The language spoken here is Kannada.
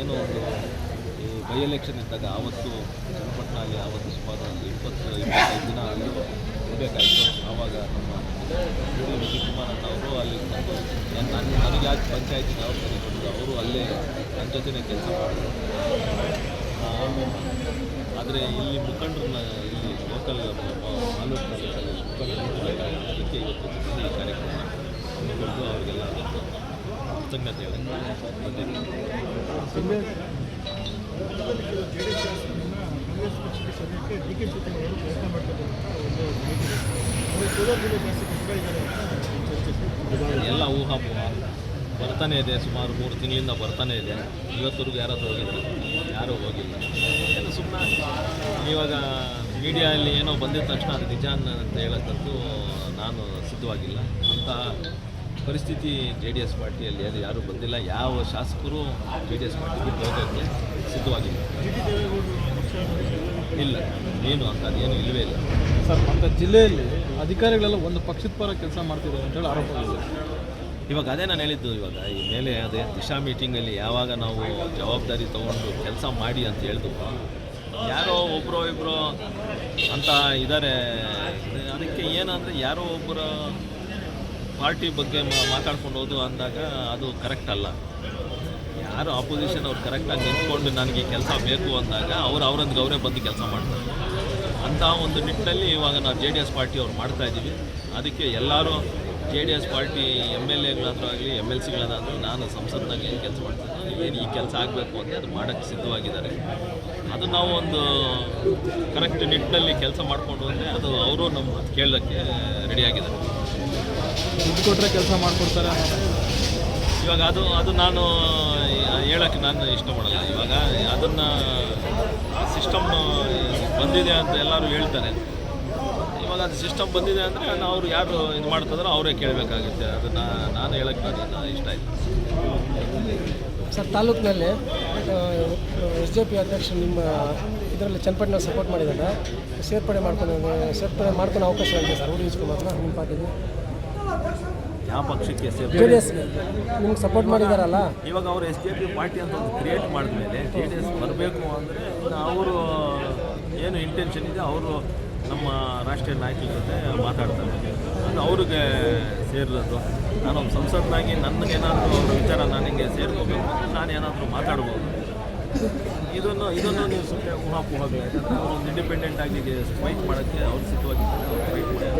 ಏನೋ ಒಂದು ಈ ಬೈ ಎಲೆಕ್ಷನ್ ಇದ್ದಾಗ ಆವತ್ತು ಚನ್ನಪಟ್ಟಣದಲ್ಲಿ ಆವತ್ತು ಸುಮಾರು 25 ದಿನ ಅಲ್ಲಿ ಇರಬೇಕಾಯಿತು. ಆವಾಗ ನಮ್ಮ ವಿಜಯಕುಮಾರ್ ಅವರು ಅಲ್ಲಿ ಬಂದು ನನಗೆ ಯಾಕೆ ಪಂಚಾಯತಿ ಜವಾಬ್ದಾರಿ ಕೊಟ್ಟರು, ಅವರು ಅಲ್ಲೇ ನನ್ನ ಜೊತೆನೇ ಕೆಲಸ ಮಾಡಿದ್ರು. ಆದರೆ ಇಲ್ಲಿ ಮುಖಂಡರನ್ನ ಇಲ್ಲಿ ಲೋಕಲ್ ಮಾಲೂರು ತಾಲೂಕಲ್ಲಿ ಮುಖಂಡರು ಅದಕ್ಕೆ ಇವತ್ತು ಈ ಕಾರ್ಯಕ್ರಮ ಹಮ್ಮಿಕೊಂಡು ಅವರಿಗೆಲ್ಲ ಕೃತಜ್ಞತೆ ಎಲ್ಲ ಊಹಾಪೋಹ ಬರ್ತಾನೆ ಇದೆ. ಸುಮಾರು 3 ತಿಂಗಳಿಂದ ಬರ್ತಾನೆ ಇದೆ. ಇವತ್ತರೆಗೂ ಯಾರಾದರೂ ಹೋಗಿಲ್ಲ, ಯಾರೂ ಹೋಗಿಲ್ಲ. ಏನು ಸುಮ್ಮನೆ ಇವಾಗ ಮೀಡಿಯಲ್ಲಿ ಏನೋ ಬಂದಿದ್ದ ತಕ್ಷಣ ಅದು ನಿಜ ಅಂತ ಹೇಳೋಕ್ಕಂತೂ ನಾನು ಸಿದ್ಧವಾಗಿಲ್ಲ. ಅಂಥ ಪರಿಸ್ಥಿತಿ JDS ಪಾರ್ಟಿಯಲ್ಲಿ ಯಾರೂ ಬಂದಿಲ್ಲ. ಯಾವ ಶಾಸಕರು JDS ಪಾರ್ಟಿಗೆ ಹೋಗೋಕ್ಕೆ ಸಿದ್ಧವಾಗಿಲ್ಲ. ಇಲ್ಲ, ಏನು ಅಂಥದ್ದೇನು ಇಲ್ಲವೇ ಇಲ್ಲ ಸರ್. ಅಂತ ಜಿಲ್ಲೆಯಲ್ಲಿ ಅಧಿಕಾರಿಗಳೆಲ್ಲ ಒಂದು ಪಕ್ಷದ ಪರ ಕೆಲಸ ಮಾಡ್ತಿದ್ದಾರೆ ಅಂತೇಳಿ ಆರೋಪ ಇದೆ. ಇವಾಗ ಅದೇ ನಾನು ಹೇಳಿದ್ದು. ಇವಾಗ ಈ ಮೇಲೆ ಅದೇ ದಿಶಾ ಮೀಟಿಂಗಲ್ಲಿ ಯಾವಾಗ ನಾವು ಜವಾಬ್ದಾರಿ ತೊಗೊಂಡು ಕೆಲಸ ಮಾಡಿ ಅಂತ ಹೇಳಿದ್ವು, ಯಾರೋ ಒಬ್ಬರು ಇಬ್ಬರು ಅಂತ ಇದ್ದಾರೆ. ಅದಕ್ಕೆ ಏನಂದರೆ ಯಾರೋ ಒಬ್ಬರು ಪಾರ್ಟಿ ಬಗ್ಗೆ ಮಾತಾಡ್ಕೊಂಡು ಹೋದು ಅಂದಾಗ ಅದು ಕರೆಕ್ಟ್ ಅಲ್ಲ. ಯಾರು ಆಪೋಸಿಷನ್ ಅವ್ರು ಕರೆಕ್ಟಾಗಿ ನಿಂತ್ಕೊಂಡು ನನಗೆ ಕೆಲಸ ಬೇಕು ಅಂದಾಗ ಅವರೊಂದಿಗೆ ಅವರೇ ಬಂದು ಕೆಲಸ ಮಾಡ್ತಾರೆ. ಅಂಥ ಒಂದು ನಿಟ್ಟಿನಲ್ಲಿ ಇವಾಗ ನಾವು JDS ಪಾರ್ಟಿ ಅವ್ರು ಮಾಡ್ತಾಯಿದ್ದೀವಿ. ಅದಕ್ಕೆ ಎಲ್ಲರೂ JDS ಪಾರ್ಟಿ MLAಗಳಾದರೂ ಆಗಲಿ MLCಗಳಾದರೂ ನಾನು ಸಂಸತ್ನಾಗೆ ಕೆಲಸ ಮಾಡ್ತೀನಿ, ಏನು ಈ ಕೆಲಸ ಆಗಬೇಕು ಅಂತ ಅದು ಮಾಡೋಕ್ಕೆ ಸಿದ್ಧವಾಗಿದ್ದಾರೆ. ಅದು ನಾವು ಒಂದು ಕರೆಕ್ಟ್ ನಿಟ್ಟಿನಲ್ಲಿ ಕೆಲಸ ಮಾಡಿಕೊಂಡು ಅಂದರೆ ಅದು ಅವರು ನಮ್ಮ ಕೇಳೋಕ್ಕೆ ರೆಡಿಯಾಗಿದ್ದಾರೆ. ದುಡ್ಡು ಕೊಟ್ಟರೆ ಕೆಲಸ ಮಾಡಿಕೊಡ್ತಾರೆ. ಇವಾಗ ಅದು ನಾನು ಹೇಳೋಕ್ಕೆ ನಾನು ಇಷ್ಟಪಡಲ್ಲ. ಇವಾಗ ಅದನ್ನು ಸಿಸ್ಟಮ್ ಬಂದಿದೆ ಅಂತ ಎಲ್ಲರೂ ಹೇಳ್ತಾರೆ. ಇವಾಗ ಅದು ಸಿಸ್ಟಮ್ ಬಂದಿದೆ ಅಂದರೆ ಅವ್ರು ಯಾರು ಇದು ಮಾಡ್ತಿದ್ರೋ ಅವರೇ ಕೇಳಬೇಕಾಗುತ್ತೆ. ಅದನ್ನು ನಾನು ಹೇಳೋಕ್ಕೆ ನಾನು ಇಷ್ಟ ಆಯಿತು. ಸರ್, ತಾಲೂಕಿನಲ್ಲಿ SJP ಅಧ್ಯಕ್ಷರು ನಿಮ್ಮ ಇದರಲ್ಲಿ ಚನ್ನಪಟ್ಟಣ ಸಪೋರ್ಟ್ ಮಾಡಿದ್ದಾರೆ. ಸೇರ್ಪಡೆ ಮಾಡ್ಕೊಂಡು ಅವಕಾಶ ಇದೆ ಸರ್ ರೂಢಿಸ್ಕೊಂಡ್ರಲ್ಲ ನಿಮ್ಮ ಪಾರ್ಟಿಗೆ? ಯಾವ ಪಕ್ಷಕ್ಕೆ JDS ನಿಮ್ಗೆ ಸಪೋರ್ಟ್ ಮಾಡಿದಾರಲ್ಲ, ಇವಾಗ ಅವರು SJP ಪಾರ್ಟಿ ಅಂತ ಒಂದು ಕ್ರಿಯೇಟ್ ಮಾಡಿದ್ಮೇಲೆ JDS ಬರಬೇಕು ಅಂದರೆ ಅವರು ಏನು ಇಂಟೆನ್ಷನ್ ಇದೆ ಅವರು ನಮ್ಮ ರಾಷ್ಟ್ರೀಯ ನಾಯಕರ ಜೊತೆ ಮಾತಾಡ್ತಾರೆ. ಅದು ಅವ್ರಿಗೆ ಸೇರಿರೋದು. ನಾನೊಬ್ಬ ಸಂಸದನಾಗಿ ನನಗೇನಾದರೂ ಅವ್ರ ವಿಚಾರ ನನಗೆ ಸೇರ್ಕೋಬೇಕು ಅಂದರೆ ನಾನೇನಾದರೂ ಮಾತಾಡ್ಬೋದು. ಇದನ್ನು ನೀವು ಸುಮ್ಮನೆ ಊಹಾಪೋಹಗಳು. ಯಾಕಂದರೆ ಅವರು ಇಂಡಿಪೆಂಡೆಂಟಾಗಿ ಫೈಟ್ ಮಾಡೋಕ್ಕೆ ಅವ್ರು ಸಿದ್ಧವಾಗಿದ್ದಾರೆ. ಅವ್ರು ಫೈಟ್ ಮಾಡಿ